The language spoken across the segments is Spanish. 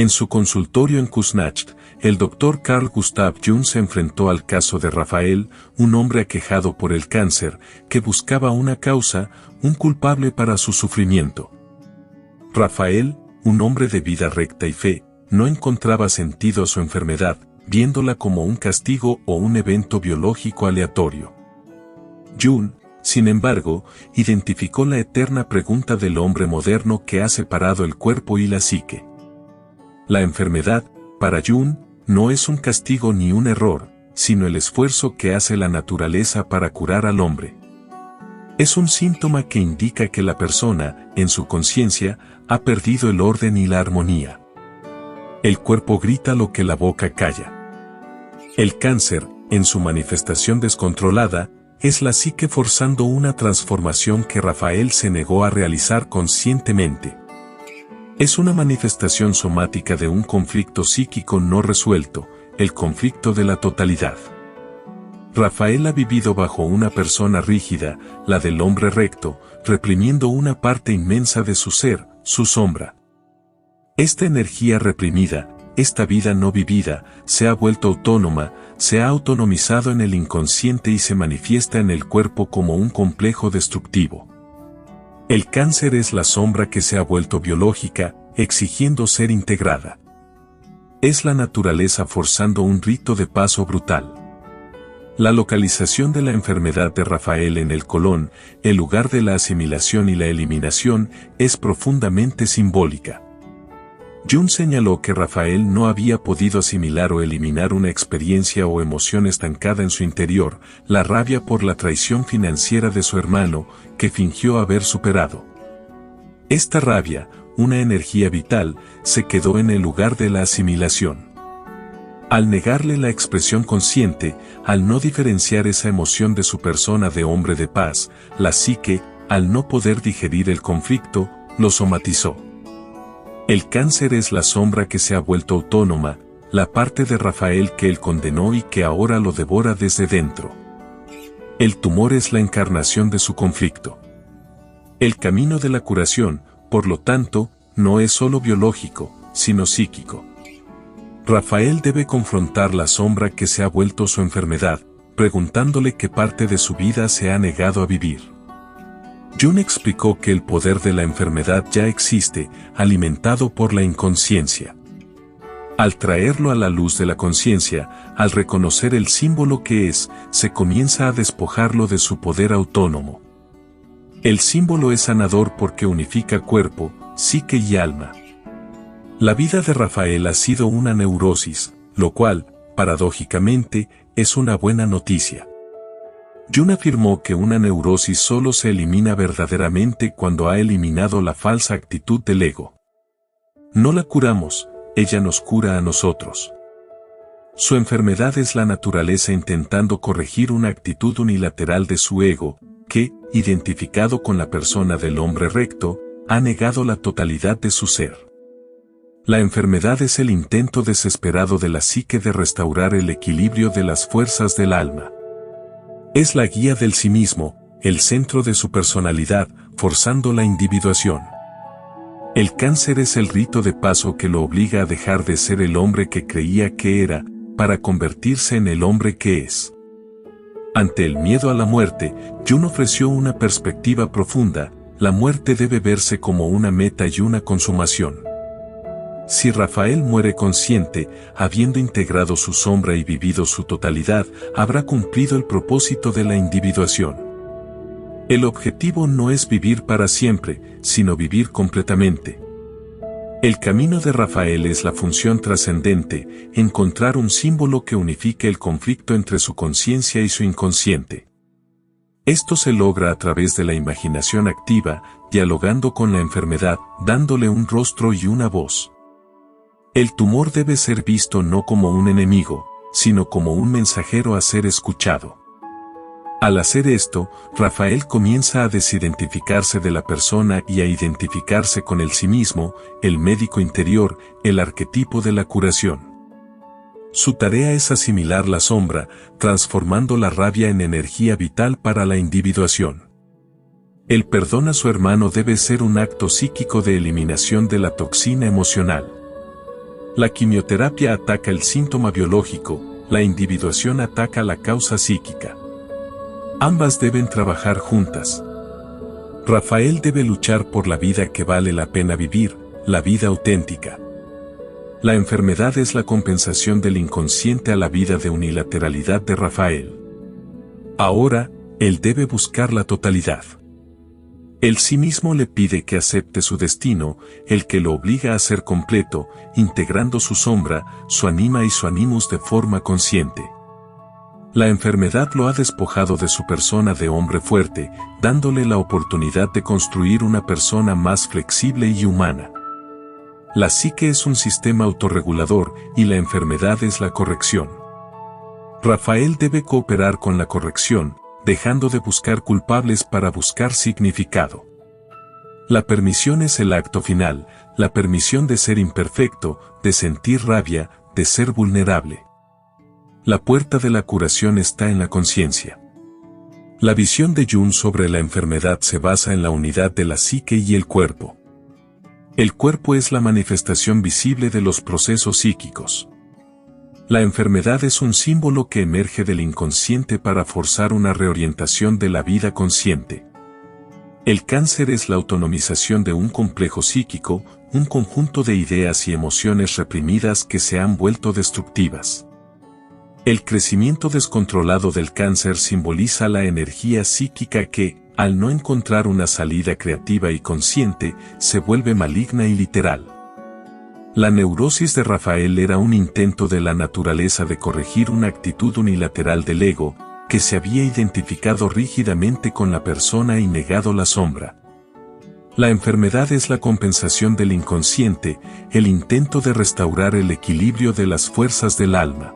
En su consultorio en Kuznets, el Dr. Carl Gustav Jung se enfrentó al caso de Rafael, un hombre aquejado por el cáncer, que buscaba una causa, un culpable para su sufrimiento. Rafael, un hombre de vida recta y fe, no encontraba sentido a su enfermedad, viéndola como un castigo o un evento biológico aleatorio. Jung, sin embargo, identificó la eterna pregunta del hombre moderno que ha separado el cuerpo y la psique. La enfermedad, para Jung, no es un castigo ni un error, sino el esfuerzo que hace la naturaleza para curar al hombre. Es un síntoma que indica que la persona, en su conciencia, ha perdido el orden y la armonía. El cuerpo grita lo que la boca calla. El cáncer, en su manifestación descontrolada, es la psique forzando una transformación que Rafael se negó a realizar conscientemente. Es una manifestación somática de un conflicto psíquico no resuelto, el conflicto de la totalidad. Rafael ha vivido bajo una persona rígida, la del hombre recto, reprimiendo una parte inmensa de su ser, su sombra. Esta energía reprimida, esta vida no vivida, se ha vuelto autónoma, se ha autonomizado en el inconsciente y se manifiesta en el cuerpo como un complejo destructivo. El cáncer es la sombra que se ha vuelto biológica, exigiendo ser integrada. Es la naturaleza forzando un rito de paso brutal. La localización de la enfermedad de Rafael en el colon, el lugar de la asimilación y la eliminación, es profundamente simbólica. Jung señaló que Rafael no había podido asimilar o eliminar una experiencia o emoción estancada en su interior, la rabia por la traición financiera de su hermano, que fingió haber superado. Esta rabia, una energía vital, se quedó en el lugar de la asimilación. Al negarle la expresión consciente, al no diferenciar esa emoción de su persona de hombre de paz, la psique, al no poder digerir el conflicto, lo somatizó. El cáncer es la sombra que se ha vuelto autónoma, la parte de Rafael que él condenó y que ahora lo devora desde dentro. El tumor es la encarnación de su conflicto. El camino de la curación, por lo tanto, no es solo biológico, sino psíquico. Rafael debe confrontar la sombra que se ha vuelto su enfermedad, preguntándole qué parte de su vida se ha negado a vivir. Jung explicó que el poder de la enfermedad ya existe, alimentado por la inconsciencia. Al traerlo a la luz de la conciencia, al reconocer el símbolo que es, se comienza a despojarlo de su poder autónomo. El símbolo es sanador porque unifica cuerpo, psique y alma. La vida de Rafael ha sido una neurosis, lo cual, paradójicamente, es una buena noticia. Jung afirmó que una neurosis solo se elimina verdaderamente cuando ha eliminado la falsa actitud del ego. No la curamos, ella nos cura a nosotros. Su enfermedad es la naturaleza intentando corregir una actitud unilateral de su ego, que, identificado con la persona del hombre recto, ha negado la totalidad de su ser. La enfermedad es el intento desesperado de la psique de restaurar el equilibrio de las fuerzas del alma. Es la guía del sí mismo, el centro de su personalidad, forzando la individuación. El cáncer es el rito de paso que lo obliga a dejar de ser el hombre que creía que era, para convertirse en el hombre que es. Ante el miedo a la muerte, Jung ofreció una perspectiva profunda: la muerte debe verse como una meta y una consumación. Si Rafael muere consciente, habiendo integrado su sombra y vivido su totalidad, habrá cumplido el propósito de la individuación. El objetivo no es vivir para siempre, sino vivir completamente. El camino de Rafael es la función trascendente, encontrar un símbolo que unifique el conflicto entre su conciencia y su inconsciente. Esto se logra a través de la imaginación activa, dialogando con la enfermedad, dándole un rostro y una voz. El tumor debe ser visto no como un enemigo, sino como un mensajero a ser escuchado. Al hacer esto, Rafael comienza a desidentificarse de la persona y a identificarse con el sí mismo, el médico interior, el arquetipo de la curación. Su tarea es asimilar la sombra, transformando la rabia en energía vital para la individuación. El perdón a su hermano debe ser un acto psíquico de eliminación de la toxina emocional. La quimioterapia ataca el síntoma biológico, la individuación ataca la causa psíquica. Ambas deben trabajar juntas. Rafael debe luchar por la vida que vale la pena vivir, la vida auténtica. La enfermedad es la compensación del inconsciente a la vida de unilateralidad de Rafael. Ahora, él debe buscar la totalidad. El sí mismo le pide que acepte su destino, el que lo obliga a ser completo, integrando su sombra, su anima y su animus de forma consciente. La enfermedad lo ha despojado de su persona de hombre fuerte, dándole la oportunidad de construir una persona más flexible y humana. La psique es un sistema autorregulador y la enfermedad es la corrección. Rafael debe cooperar con la corrección, dejando de buscar culpables para buscar significado. La permisión es el acto final, la permisión de ser imperfecto, de sentir rabia, de ser vulnerable. La puerta de la curación está en la conciencia. La visión de Jung sobre la enfermedad se basa en la unidad de la psique y el cuerpo. El cuerpo es la manifestación visible de los procesos psíquicos. La enfermedad es un símbolo que emerge del inconsciente para forzar una reorientación de la vida consciente. El cáncer es la autonomización de un complejo psíquico, un conjunto de ideas y emociones reprimidas que se han vuelto destructivas. El crecimiento descontrolado del cáncer simboliza la energía psíquica que, al no encontrar una salida creativa y consciente, se vuelve maligna y literal. La neurosis de Rafael era un intento de la naturaleza de corregir una actitud unilateral del ego, que se había identificado rígidamente con la persona y negado la sombra. La enfermedad es la compensación del inconsciente, el intento de restaurar el equilibrio de las fuerzas del alma.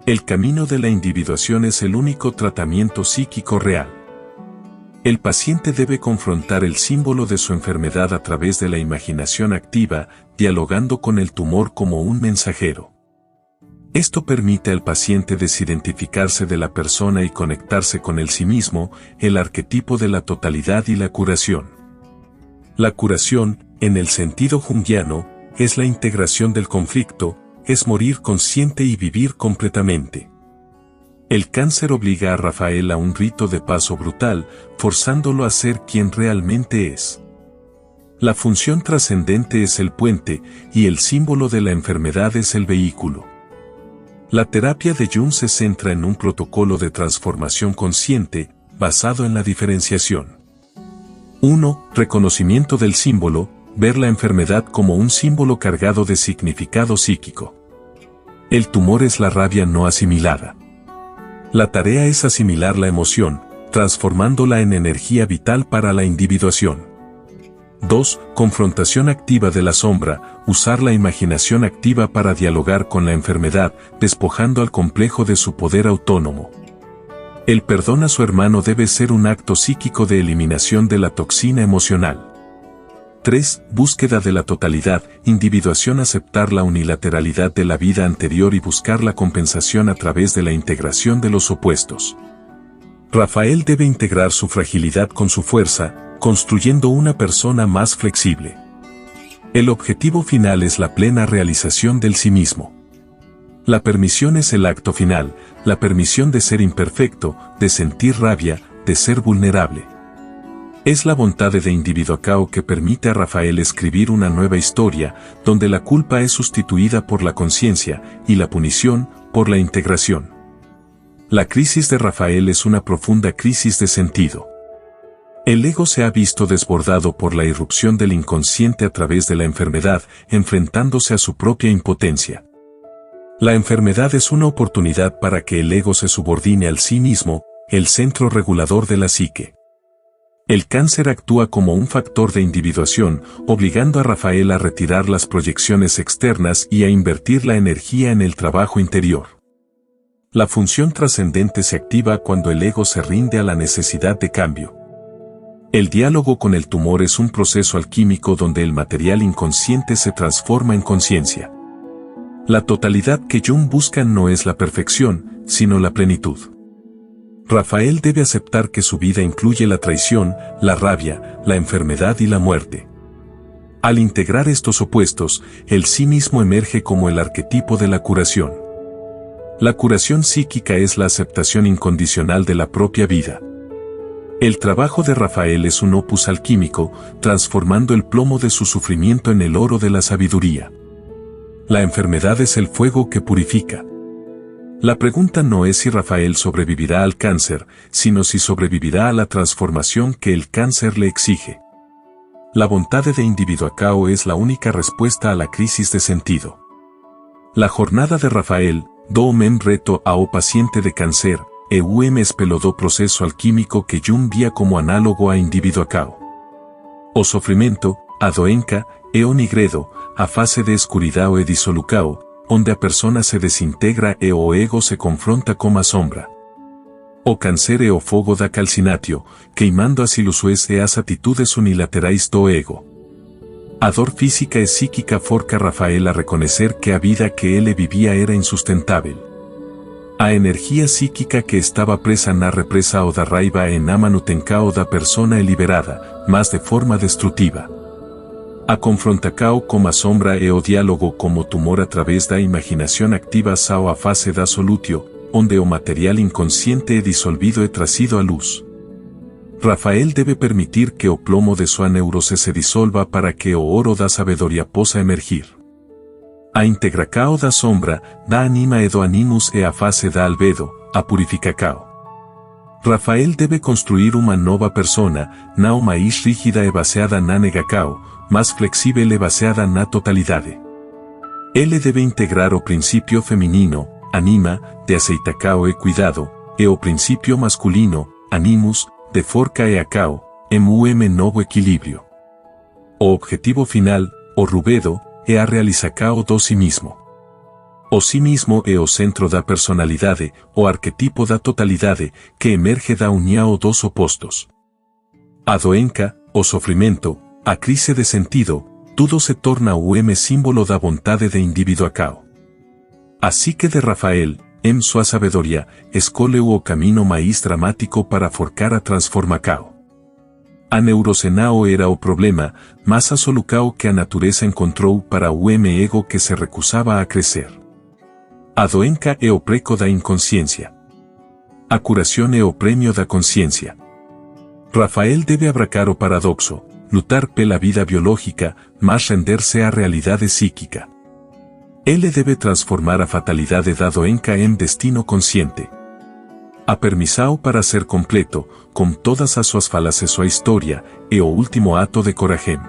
El camino de la individuación es el único tratamiento psíquico real. El paciente debe confrontar el símbolo de su enfermedad a través de la imaginación activa, dialogando con el tumor como un mensajero. Esto permite al paciente desidentificarse de la persona y conectarse con el sí mismo, el arquetipo de la totalidad y la curación. La curación, en el sentido junguiano, es la integración del conflicto, es morir consciente y vivir completamente. El cáncer obliga a Rafael a un rito de paso brutal, forzándolo a ser quien realmente es. La función trascendente es el puente, y el símbolo de la enfermedad es el vehículo. La terapia de Jung se centra en un protocolo de transformación consciente, basado en la diferenciación. 1. Reconocimiento del símbolo, ver la enfermedad como un símbolo cargado de significado psíquico. El tumor es la rabia no asimilada. La tarea es asimilar la emoción, transformándola en energía vital para la individuación. 2. Confrontación activa de la sombra, usar la imaginación activa para dialogar con la enfermedad, despojando al complejo de su poder autónomo. El perdón a su hermano debe ser un acto psíquico de eliminación de la toxina emocional. 3. Búsqueda de la totalidad, individuación, aceptar la unilateralidad de la vida anterior y buscar la compensación a través de la integración de los opuestos. Rafael debe integrar su fragilidad con su fuerza, construyendo una persona más flexible. El objetivo final es la plena realización del sí mismo. La permisión es el acto final, la permisión de ser imperfecto, de sentir rabia, de ser vulnerable. Es la voluntad de individuacao que permite a Rafael escribir una nueva historia, donde la culpa es sustituida por la conciencia, y la punición, por la integración. La crisis de Rafael es una profunda crisis de sentido. El ego se ha visto desbordado por la irrupción del inconsciente a través de la enfermedad, enfrentándose a su propia impotencia. La enfermedad es una oportunidad para que el ego se subordine al sí mismo, el centro regulador de la psique. El cáncer actúa como un factor de individuación, obligando a Rafael a retirar las proyecciones externas y a invertir la energía en el trabajo interior. La función trascendente se activa cuando el ego se rinde a la necesidad de cambio. El diálogo con el tumor es un proceso alquímico donde el material inconsciente se transforma en conciencia. La totalidad que Jung busca no es la perfección, sino la plenitud. Rafael debe aceptar que su vida incluye la traición, la rabia, la enfermedad y la muerte. Al integrar estos opuestos, el sí mismo emerge como el arquetipo de la curación. La curación psíquica es la aceptación incondicional de la propia vida. El trabajo de Rafael es un opus alquímico, transformando el plomo de su sufrimiento en el oro de la sabiduría. La enfermedad es el fuego que purifica. La pregunta no es si Rafael sobrevivirá al cáncer, sino si sobrevivirá a la transformación que el cáncer le exige. La vontade de individuacao es la única respuesta a la crisis de sentido. La jornada de Rafael, do mem reto ao paciente de cáncer, espelodó proceso alquímico que Jung vía como análogo a individuacao. O sofrimento, a doenca, o nigredo, a fase de escuridão e dissolucao, onde a persona se desintegra o ego se confronta con a sombra. O cáncer o fogo da calcinatio, queimando as ilusues e as atitudes unilaterais do ego. A dor física e psíquica forca Rafael a reconocer que a vida que ele vivía era insustentável. A energía psíquica que estaba presa na represa o da raiva e na manutencao da persona liberada, mas de forma destrutiva. A confrontacao como a sombra e o diálogo como tumor a través da imaginación activa sao a fase da solutio, onde o material inconsciente e disolvido é trazido à luz. Rafael debe permitir que o plomo de sua neurose se disolva para que o oro da sabedoria possa emergir. A integracao da sombra, da anima e do animus e a fase da albedo, a purificacao. Rafael debe construir uma nova persona, não mais rígida e baseada na negacao, mas flexível e baseada na totalidade. Ele debe integrar o princípio feminino, anima, de aceitacao e cuidado, e o princípio masculino, animus, de forca e acao, novo equilíbrio. O objetivo final, o rubedo, é a realizacao do si mismo. O si mismo é o centro da personalidade, o arquetipo da totalidade, que emerge da união dos opostos. A doenca, o sofrimento, a crise de sentido, tudo se torna símbolo da vontade de individuacao. Así que de Rafael, sua sabedoria, escolhe o camino mais dramático para forcar a transformacao. A neurosenao era o problema, mas a solucao que a natureza encontrou para o ego que se recusaba a crescer. A doenca é o preco da inconsciencia. A curación é o premio da consciencia. Rafael debe abracar o paradoxo, lutar pela vida biológica, mas renderse á realidade psíquica. Ele debe transformar a fatalidade da doenca em destino consciente. A permisao para ser completo, com todas as suas falas e sua história, é o último ato de coragem.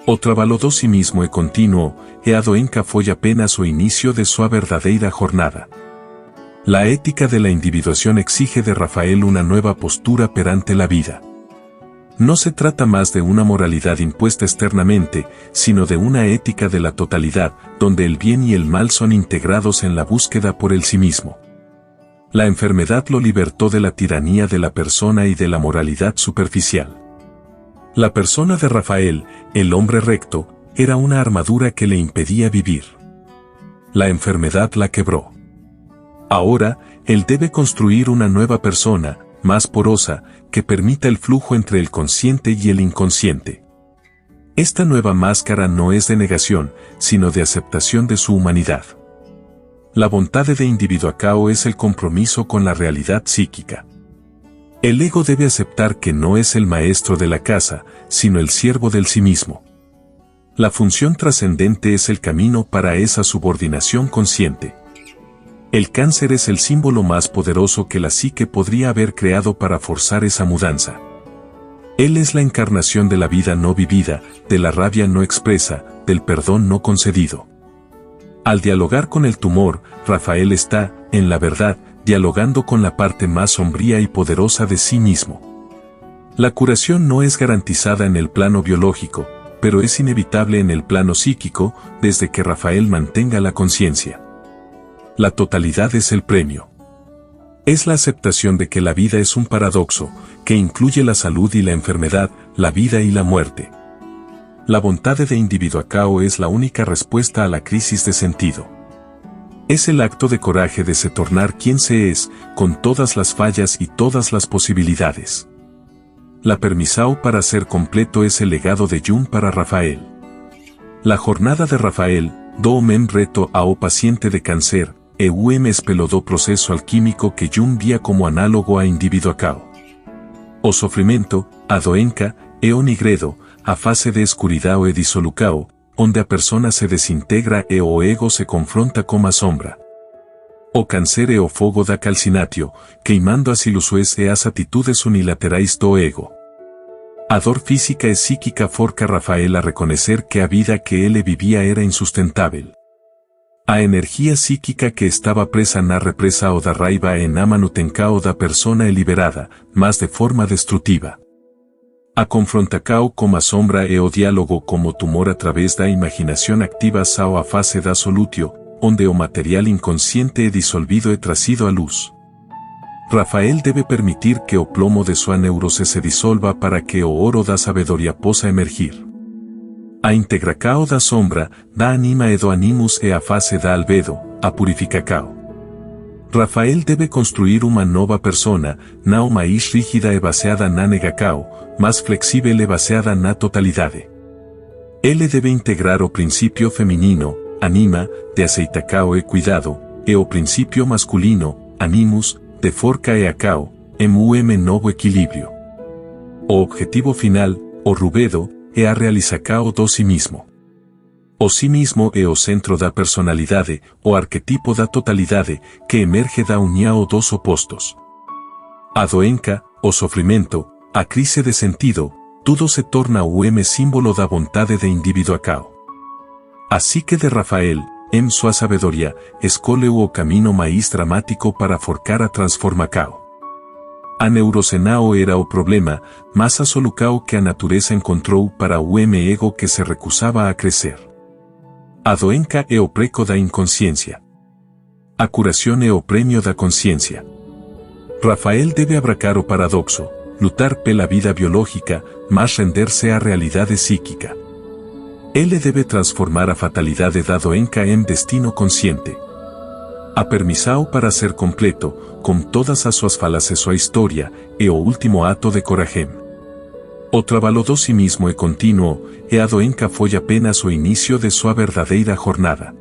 O trabalho do si mismo é contínuo, e a doenca foi apenas o inicio de sua verdadeira jornada. La ética de la individuación exige de Rafael una nueva postura perante la vida. No se trata más de una moralidad impuesta externamente, sino de una ética de la totalidad, donde el bien y el mal son integrados en la búsqueda por el sí mismo. La enfermedad lo libertó de la tiranía de la persona y de la moralidad superficial. La persona de Rafael, el hombre recto, era una armadura que le impedía vivir. La enfermedad la quebró. Ahora, él debe construir una nueva persona, más porosa, que permita el flujo entre el consciente y el inconsciente. Esta nueva máscara no es de negación, sino de aceptación de su humanidad. La vontade de individuacao es el compromiso con la realidad psíquica. El ego debe aceptar que no es el maestro de la casa, sino el siervo del sí mismo. La función trascendente es el camino para esa subordinación consciente. El cáncer es el símbolo más poderoso que la psique podría haber creado para forzar esa mudanza. Él es la encarnación de la vida no vivida, de la rabia no expresa, del perdón no concedido. Al dialogar con el tumor, Rafael está, en la verdad, dialogando con la parte más sombría y poderosa de sí mismo. La curación no es garantizada en el plano biológico, pero es inevitable en el plano psíquico, desde que Rafael mantenga la conciencia. La totalidad es el premio. Es la aceptación de que la vida es un paradoxo, que incluye la salud y la enfermedad, la vida y la muerte. La vontade de individuacao es la única respuesta a la crisis de sentido. Es el acto de coraje de se tornar quien se es, con todas las fallas y todas las posibilidades. La permisao para ser completo es el legado de Jung para Rafael. La jornada de Rafael, do mem reto ao paciente de câncer, e espelho do processo alquímico que Jung via como análogo a indivíduo cao. O sofrimento, a doença, e o nigredo, a fase de escuridão e dissolucao, onde a persona se desintegra e o ego se confronta com a sombra. O câncer e o fogo da calcinatio, queimando as ilusões e as atitudes unilaterais do ego. A dor física e psíquica forca Rafael a reconhecer que a vida que ele vivia era insustentável. A energia psíquica que estava presa na represa o da raiva e na manutencao da persona é liberada, mas de forma destrutiva. A confrontacao como a sombra e o diálogo como tumor a través da imaginación activa sao a fase da solutio, onde o material inconsciente é disolvido e trazido à luz. Rafael debe permitir que o plomo de sua neurose se disolva para que o oro da sabedoria possa emergir. A integracao da sombra, da anima e do animus e a fase da albedo, a purificacao. Rafael debe construir uma nova persona, não mais rígida e baseada na negacao, mas flexível e baseada na totalidade. Ele debe integrar o princípio feminino, anima, de aceitacao e cuidado, e o princípio masculino, animus, de forca e acao, novo equilíbrio. O objetivo final, o rubedo, é a realizacao do si mismo. O si mismo é o centro da personalidade, o arquetipo da totalidade, que emerge da união dos opostos. A doença, o sofrimento, a crise de sentido, tudo se torna o símbolo da vontade de indivíduo acao. Assim que de Rafael, sua sabedoria, escolheu o caminho mais dramático para forcar a transformacao. A neurosenao era o problema, mas a solucao que a natureza encontrou para o ego que se recusava a crescer. A doença é o preco da inconsciência. A curação é o prêmio da consciência. Rafael deve abracar o paradoxo, lutar pela vida biológica, mas render-se à realidade psíquica. Ele deve transformar a fatalidade da doença em destino consciente. A permissão para ser completo, com todas as suas falas e sua história, é o último ato de coragem. O trabalho do si mismo é contínuo, e a doença foi apenas o início de sua verdadeira jornada.